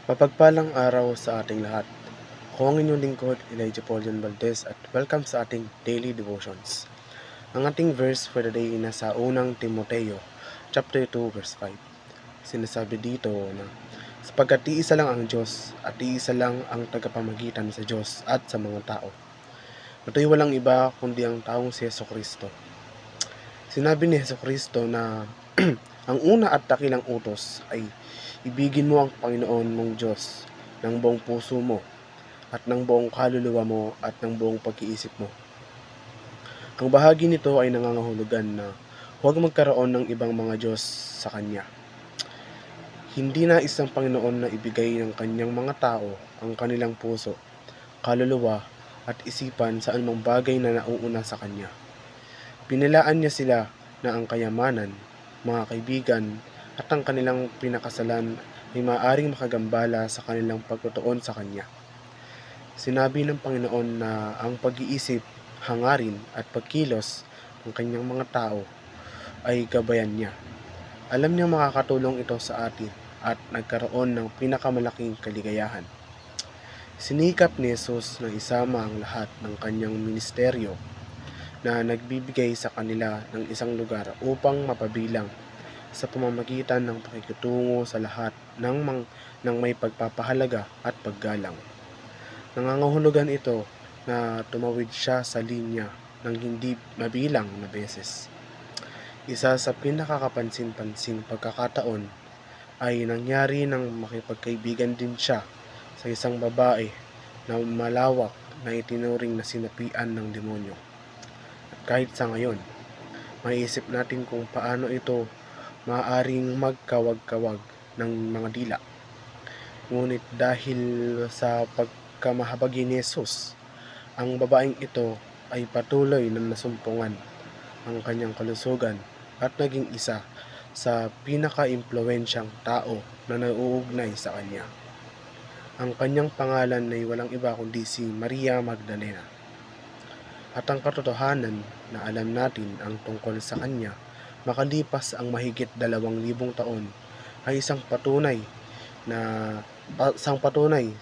Mapagpalang araw sa ating lahat. Ako ang inyong lingkod, Elijah Paulian Valdez, at welcome sa ating Daily Devotions. Ang ating verse for the day nasa unang Timoteo, chapter 2, verse 5. Sinasabi dito na, sapagkat iisa lang ang Diyos at iisa lang ang tagapamagitan sa Diyos at sa mga tao. Ito'y walang iba kundi ang taong si Jesucristo. Sinabi ni Jesucristo na ang una at dakilang utos ay ibigin mo ang Panginoon mong Diyos ng buong puso mo at ng buong kaluluwa mo at ng buong pag-iisip mo. Ang bahagi nito ay nangangahulugan na huwag magkaroon ng ibang mga Diyos sa Kanya. Hindi na isang Panginoon na ibigay ng Kanyang mga tao ang kanilang puso, kaluluwa at isipan sa anumang bagay na nauuna sa Kanya. Pinilaan niya sila na ang kayamanan, mga kaibigan, at ang kanilang pinakasalan ay maaaring makagambala sa kanilang pagtutuon sa Kanya. Sinabi ng Panginoon na ang pag-iisip, hangarin at pagkilos ng Kanyang mga tao ay gabayan niya. Alam niya makakatulong ito sa atin at nagkaroon ng pinakamalaking kaligayahan. Sinikap ni Jesus na isama ang lahat ng Kanyang ministeryo na nagbibigay sa kanila ng isang lugar upang mapabilang sa pamamagitan ng pakikitungo sa lahat ng may pagpapahalaga at paggalang. Nangangahulugan ito na tumawid siya sa linya ng hindi mabilang na beses. Isa sa pinakakapansin-pansing pagkakataon ay nangyari nang makipagkaibigan din siya sa isang babae na malawak na itinuring na sinapian ng demonyo. At kahit sa ngayon, maiisip natin kung paano ito maaaring magkawag-kawag ng mga dila. Ngunit dahil sa pagkamahabagi ni Jesus, ang babaeng ito ay patuloy na nasumpungan ang kanyang kalusugan at naging isa sa pinaka-impluwensyang tao na nauugnay sa kanya. Ang kanyang pangalan ay walang iba kundi si Maria Magdalena. At ang katotohanan na alam natin ang tungkol sa kanya makalipas ang mahigit 2,000 taon ay isang patunay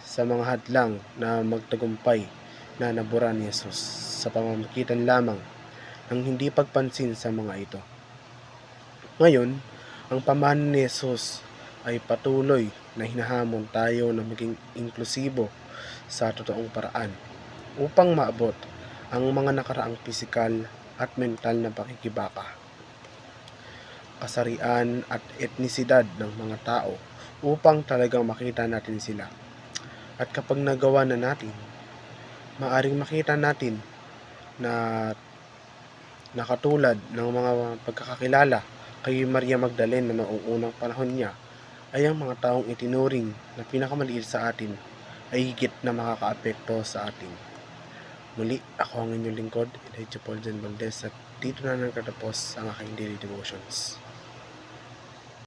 sa mga hadlang na magtagumpay na nabura ni Jesus sa pamamagitan lamang ng hindi pagpansin sa mga ito. Ngayon, ang pamahalaan ni Jesus ay patuloy na hinahamon tayo na maging inklusibo sa totoong paraan upang maabot ang mga nakaraang pisikal at mental na pakikibaka, kasarian at etnisidad ng mga tao upang talagang makita natin sila. At kapag nagawa na natin, maaring makita natin na nakatulad ng mga pagkakakilala kay Maria Magdalena noong unang panahon niya, ay ang mga taong itinuring na pinakamaliit sa atin ay higit na makakaapekto sa atin. Muli, ako ang inyong lingkod, Elijah Paulian Valdez, at dito na nagtatapos ang aking daily devotions.